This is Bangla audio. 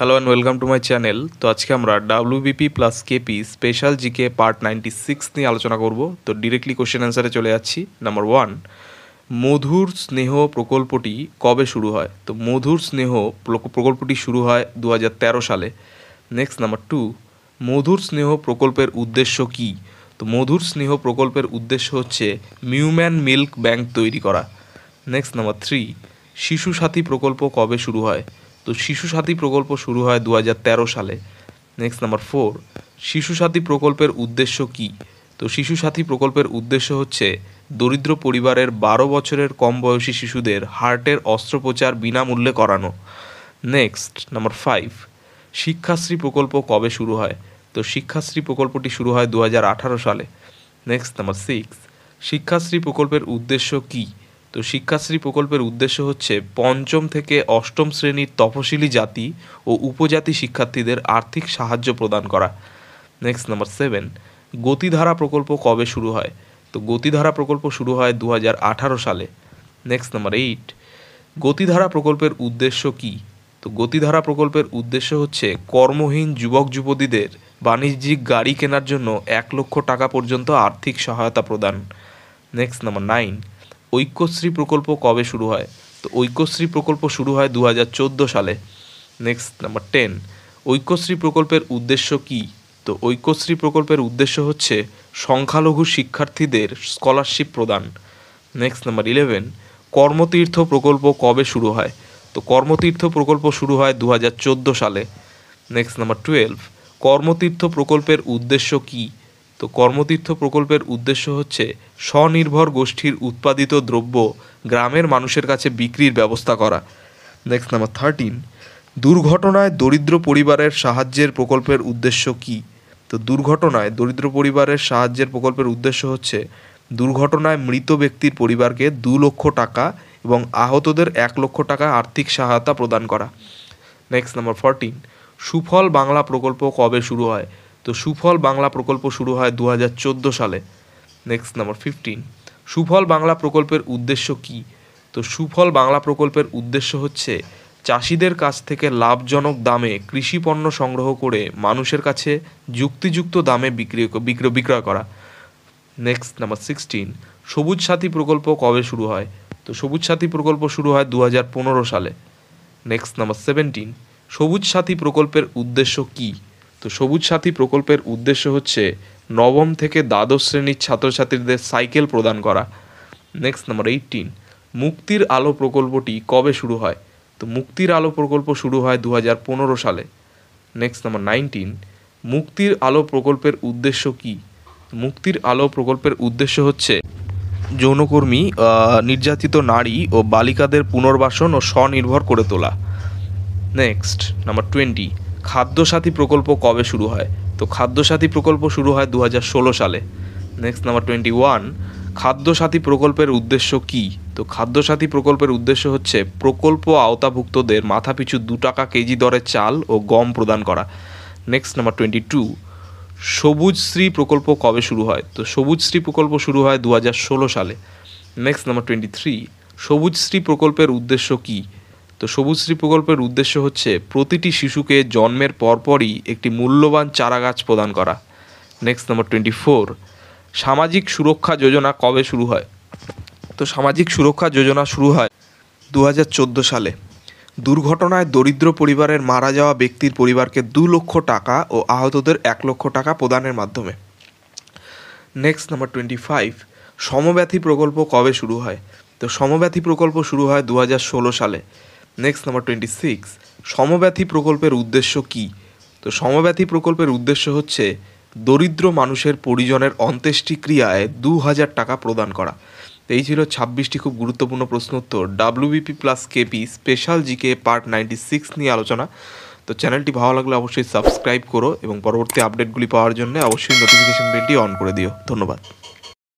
Hello and welcome to my channel. তো আজকে আমরা WBP plus KP special GK part 96 নিয়ে আলোচনা করব। তো ডিরেক্টলি কোশ্চেন অ্যান্সারে চলে যাচ্ছি। নাম্বার 1, মধুর স্নেহ প্রকল্পটি কবে শুরু হয়? তো মধুর স্নেহ প্রকল্পটি শুরু হয় 2013 সালে। নেক্সট নাম্বার 2, মধুর স্নেহ প্রকল্পের উদ্দেশ্য কী? তো মধুর স্নেহ প্রকল্পের উদ্দেশ্য হচ্ছে মিউম্যান মিল্ক ব্যাংক তৈরি করা। নেক্সট নাম্বার 3, শিশু সাথী প্রকল্প কবে শুরু হয়? তো শিশু সাথী প্রকল্প শুরু হয় 2013 সালে। নেক্সট নাম্বার 4, শিশু সাথী প্রকল্পের উদ্দেশ্য কী? তো শিশু সাথী প্রকল্পের উদ্দেশ্য হচ্ছে দরিদ্র পরিবারের 12 বছরের কম বয়সী শিশুদের হার্টের অস্ত্রোপচার বিনামূল্যে করানো। নেক্সট নাম্বার 5, শিক্ষাশ্রী প্রকল্প কবে শুরু হয়? তো শিক্ষাশ্রী প্রকল্পটি শুরু হয় 2018 সালে। নেক্সট নাম্বার 6, শিক্ষাশ্রী প্রকল্পের উদ্দেশ্য কী? তো শিক্ষাশ্রী প্রকল্পের উদ্দেশ্য হচ্ছে পঞ্চম থেকে অষ্টম শ্রেণীর তফসিলি জাতি ও উপজাতি শিক্ষার্থীদের আর্থিক সাহায্য প্রদান করা। নেক্সট নাম্বার 7, গতিধারা প্রকল্প কবে শুরু হয়? তো গতিধারা প্রকল্প শুরু হয় 2018 সালে। নেক্সট নাম্বার 8, গতিধারা প্রকল্পের উদ্দেশ্য কী? তো গতিধারা প্রকল্পের উদ্দেশ্য হচ্ছে কর্মহীন যুবক যুবতীদের বাণিজ্যিক গাড়ি কেনার জন্য 1 লক্ষ টাকা পর্যন্ত আর্থিক সহায়তা প্রদান। নেক্সট নাম্বার 9, ঐক্যশ্রী প্রকল্প কবে শুরু হয়? তো ঐক্যশ্রী প্রকল্প শুরু হয় 2014 সালে। নেক্সট নাম্বার 10, ঐক্যশ্রী প্রকল্পের উদ্দেশ্য কী? তো ঐক্যশ্রী প্রকল্পের উদ্দেশ্য হচ্ছে সংখ্যালঘু শিক্ষার্থীদের স্কলারশিপ প্রদান। নেক্সট নাম্বার 11, কর্মতীর্থ প্রকল্প কবে শুরু হয়? তো কর্মতীর্থ প্রকল্প শুরু হয় 2014 সালে। নেক্সট নাম্বার 12, কর্মতীর্থ প্রকল্পের উদ্দেশ্য কী? তো কর্মতীর্থ প্রকল্পের উদ্দেশ্য হচ্ছে স্বনির্ভর গোষ্ঠীর উৎপাদিত দ্রব্য গ্রামের মানুষের কাছে বিক্রির ব্যবস্থা করা। নেক্সট নাম্বার 13, দুর্ঘটনায় দরিদ্র পরিবারের সাহায্যের প্রকল্পের উদ্দেশ্য কী? তো দুর্ঘটনায় দরিদ্র পরিবারের সাহায্যের প্রকল্পের উদ্দেশ্য হচ্ছে দুর্ঘটনায় মৃত ব্যক্তির পরিবারকে 2 লক্ষ টাকা এবং আহতদের 1 লক্ষ টাকা আর্থিক সহায়তা প্রদান করা। নেক্সট নাম্বার 14, সুফল বাংলা প্রকল্প কবে শুরু হয়? তো সুফল বাংলা প্রকল্প শুরু হয় 2014 সালে। নেক্সট নাম্বার 15, সুফল বাংলা প্রকল্পের উদ্দেশ্য কী? তো সুফল বাংলা প্রকল্পের উদ্দেশ্য হচ্ছে চাষিদের কাছ থেকে লাভজনক দামে কৃষি পণ্য সংগ্রহ করে মানুষের কাছে যুক্তিযুক্ত দামে বিক্রয় করা। নেক্সট নাম্বার 16, সবুজ সাথী প্রকল্প কবে শুরু হয়? তো সবুজ সাথী প্রকল্প শুরু হয় 2015 সালে। নেক্সট নাম্বার 17, সবুজ সাথী প্রকল্পের উদ্দেশ্য কী? তো সবুজ সাথী প্রকল্পের উদ্দেশ্য হচ্ছে নবম থেকে দ্বাদশ শ্রেণীর ছাত্রছাত্রীদের সাইকেল প্রদান করা। নেক্সট নাম্বার 18, মুক্তির আলো প্রকল্পটি কবে শুরু হয়? তো মুক্তির আলো প্রকল্প শুরু হয় 2015 সালে। নেক্সট নাম্বার 19, মুক্তির আলো প্রকল্পের উদ্দেশ্য কী? মুক্তির আলো প্রকল্পের উদ্দেশ্য হচ্ছে যৌনকর্মী, নির্যাতিত নারী ও বালিকাদের পুনর্বাসন ও স্বনির্ভর করে তোলা। নেক্সট নাম্বার 20, খাদ্যসাথী প্রকল্প কবে শুরু হয়? তো খাদ্যসাথী প্রকল্প শুরু হয় 2016 সালে। নেক্সট নাম্বার 21, খাদ্যসাথী প্রকল্পের উদ্দেশ্য কী? তো খাদ্যসাথী প্রকল্পের উদ্দেশ্য হচ্ছে প্রকল্প আওতাভুক্তদের মাথাপিছু 2 টাকা কেজি দরে চাল ও গম প্রদান করা। নেক্সট নাম্বার 22, সবুজশ্রী প্রকল্প কবে শুরু হয়? তো সবুজশ্রী প্রকল্প শুরু হয় 2016 সালে। নেক্সট নাম্বার 23, সবুজশ্রী প্রকল্পের উদ্দেশ্য কী? তো সবুজশ্রী প্রকল্পের উদ্দেশ্য হচ্ছে প্রতিটি শিশুকে জন্মের পরপরই একটি মূল্যবান চারাগাছ প্রদান করা। নেক্সট নাম্বার 24, সামাজিক সুরক্ষা যোজনা কবে শুরু হয়? তো সামাজিক সুরক্ষা যোজনা শুরু হয় 2014 সালে। দুর্ঘটনায় দরিদ্র পরিবারের মারা যাওয়া ব্যক্তির পরিবারকে 2 লক্ষ টাকা ও আহতদের 1 লক্ষ টাকা প্রদানের মাধ্যমে। নেক্সট নাম্বার 25, সমব্যথী প্রকল্প কবে শুরু হয়? তো সমব্যথী প্রকল্প শুরু হয় 2016 সালে। নেক্সট নাম্বার 26, সমব্যথী প্রকল্পের উদ্দেশ্য কী? তো সমব্যথী প্রকল্পের উদ্দেশ্য হচ্ছে দরিদ্র মানুষের পরিজনের অন্ত্যেষ্টিক্রিয়ায় 2000 টাকা প্রদান করা। এই ছিল 26টি খুব গুরুত্বপূর্ণ প্রশ্ন উত্তর WBP plus KP special GK part 96 নিয়ে আলোচনা। তো চ্যানেলটি ভালো লাগলে অবশ্যই সাবস্ক্রাইব করো এবং পরবর্তী আপডেটগুলি পাওয়ার জন্য অবশ্যই নোটিফিকেশন বেলটি অন করে দিও। ধন্যবাদ।